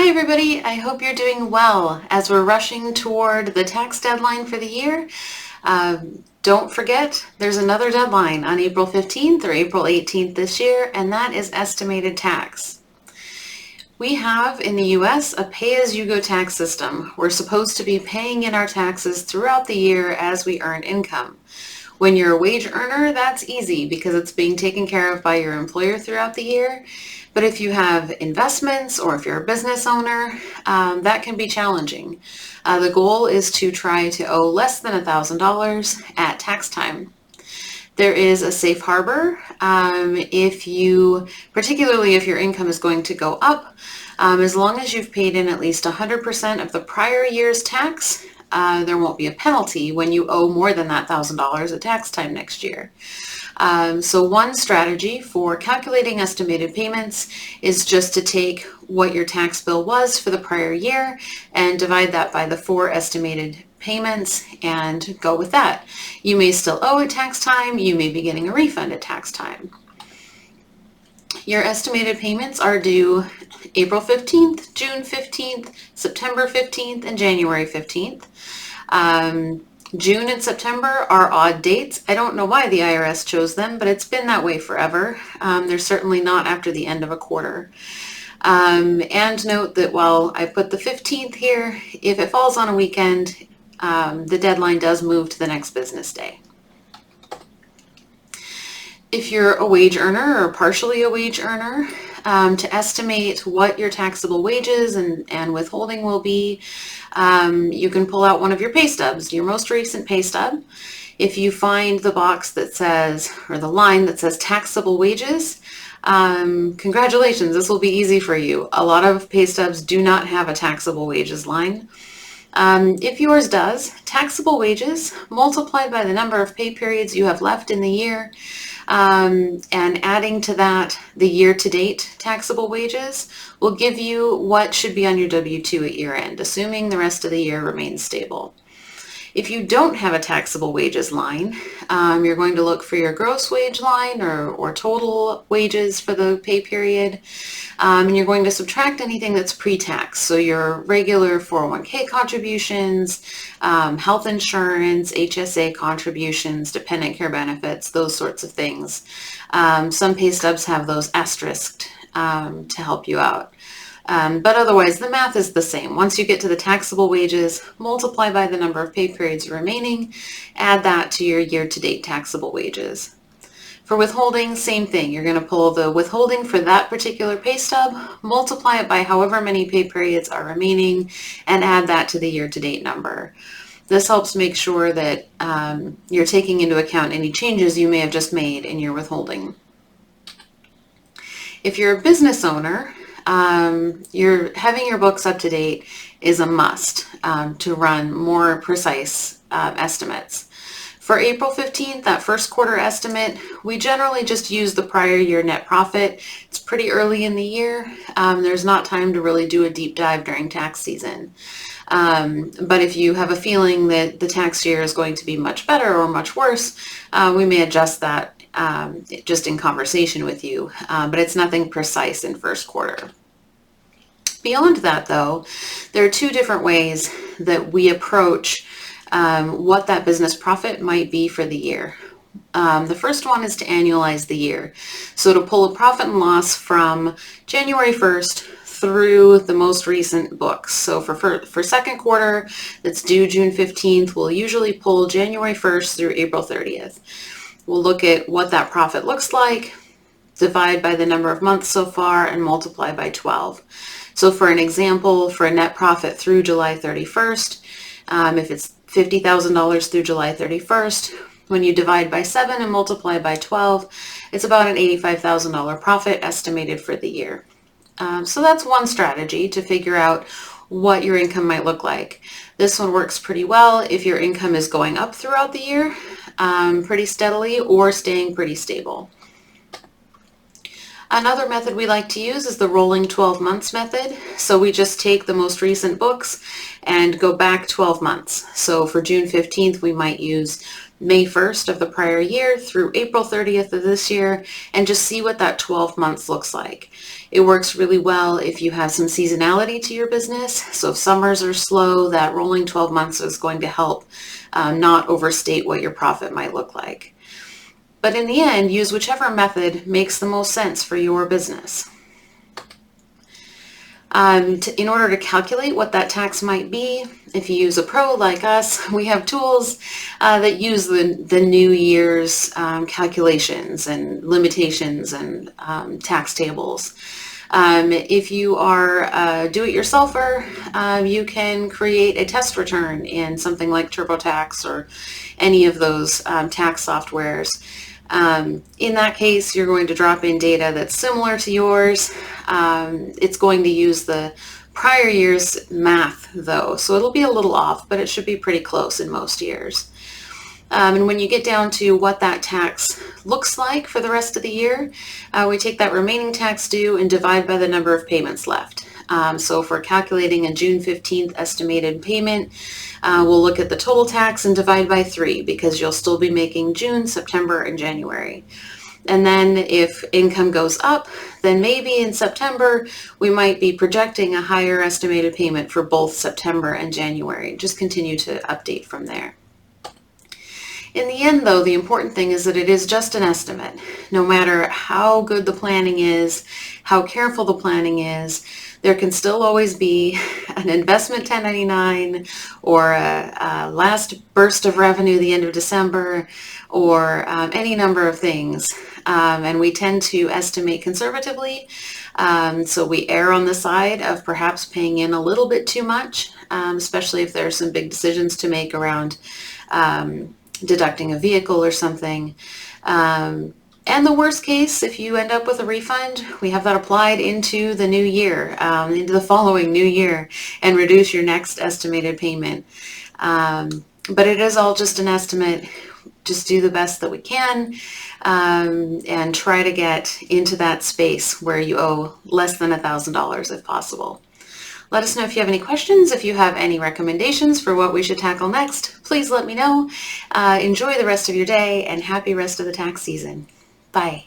Hi everybody, I hope you're doing well. As we're rushing toward the tax deadline for the year, don't forget there's another deadline on April 15th or April 18th this year, and that is estimated tax. We have in the US a pay-as-you-go tax system. We're supposed to be paying in our taxes throughout the year as we earn income. When you're a wage earner, that's easy because it's being taken care of by your employer throughout the year. But if you have investments or if you're a business owner, that can be challenging. The goal is to try to owe less than $1,000 at tax time. There is a safe harbor particularly if your income is going to go up, as long as you've paid in at least 100% of the prior year's tax, there won't be a penalty when you owe more than that $1,000 at tax time next year. So one strategy for calculating estimated payments is just to take what your tax bill was for the prior year and divide that by the 4 estimated payments and go with that. You may still owe at tax time, you may be getting a refund at tax time. Your estimated payments are due April 15th, June 15th, September 15th, and January 15th. June and September are odd dates. I don't know why the IRS chose them, but it's been that way forever. They're certainly not after the end of a quarter. And note that while I put the 15th here, if it falls on a weekend, the deadline does move to the next business day. If you're a wage earner or partially a wage earner, to estimate what your taxable wages and withholding will be, you can pull out one of your pay stubs, your most recent pay stub. If you find the box that says, or the line that says taxable wages, congratulations, this will be easy for you. A lot of pay stubs do not have a taxable wages line. If yours does, taxable wages multiplied by the number of pay periods you have left in the year, and adding to that the year-to-date taxable wages will give you what should be on your W-2 at year end, assuming the rest of the year remains stable. If you don't have a taxable wages line, you're going to look for your gross wage line or total wages for the pay period, and you're going to subtract anything that's pre-tax, so your regular 401k contributions, health insurance, HSA contributions, dependent care benefits, those sorts of things. Some pay stubs have those asterisked to help you out. But otherwise, the math is the same. Once you get to the taxable wages, multiply by the number of pay periods remaining, add that to your year-to-date taxable wages. For withholding, same thing. You're going to pull the withholding for that particular pay stub, multiply it by however many pay periods are remaining, and add that to the year-to-date number. This helps make sure that you're taking into account any changes you may have just made in your withholding. If you're a business owner, having your books up to date is a must to run more precise estimates. For April 15th, that first quarter estimate, we generally just use the prior year net profit. It's pretty early in the year. There's not time to really do a deep dive during tax season. But if you have a feeling that the tax year is going to be much better or much worse, we may adjust that just in conversation with you, but it's nothing precise in first quarter. Beyond that, though, there are 2 different ways that we approach what that business profit might be for the year. The first one is to annualize the year. So to pull a profit and loss from January 1st through the most recent books. So for second quarter that's due June 15th, we'll usually pull January 1st through April 30th. We'll look at what that profit looks like, divide by the number of months so far, and multiply by 12. So for an example, for a net profit through July 31st, if it's $50,000 through July 31st, when you divide by 7 and multiply by 12, it's about an $85,000 profit estimated for the year. So that's one strategy to figure out what your income might look like. This one works pretty well if your income is going up throughout the year pretty steadily or staying pretty stable. Another method we like to use is the rolling 12 months method. So we just take the most recent books and go back 12 months. So for June 15th, we might use May 1st of the prior year through April 30th of this year and just see what that 12 months looks like. It works really well if you have some seasonality to your business. So if summers are slow, that rolling 12 months is going to help not overstate what your profit might look like. But in the end, use whichever method makes the most sense for your business. In order to calculate what that tax might be, if you use a pro like us, we have tools that use the new year's calculations and limitations and tax tables. If you are a do-it-yourselfer, you can create a test return in something like TurboTax or any of those tax softwares. In that case, you're going to drop in data that's similar to yours. It's going to use the prior year's math though, so it'll be a little off, but it should be pretty close in most years. And when you get down to what that tax looks like for the rest of the year, we take that remaining tax due and divide by the number of payments left. So if we're calculating a June 15th estimated payment, we'll look at the total tax and divide by 3 because you'll still be making June, September, and January. And then if income goes up, then maybe in September, we might be projecting a higher estimated payment for both September and January. Just continue to update from there. In the end, though, the important thing is that it is just an estimate. No matter how good the planning is, how careful the planning is, there can still always be an investment 1099 or a last burst of revenue the end of December or any number of things. And we tend to estimate conservatively. So we err on the side of perhaps paying in a little bit too much, especially if there are some big decisions to make around deducting a vehicle or something. And the worst case, if you end up with a refund, we have that applied into the new year, into the following new year, and reduce your next estimated payment. But it is all just an estimate. Just do the best that we can and try to get into that space where you owe less than $1,000 if possible. Let us know if you have any questions. If you have any recommendations for what we should tackle next, please let me know. Enjoy the rest of your day and happy rest of the tax season. Bye.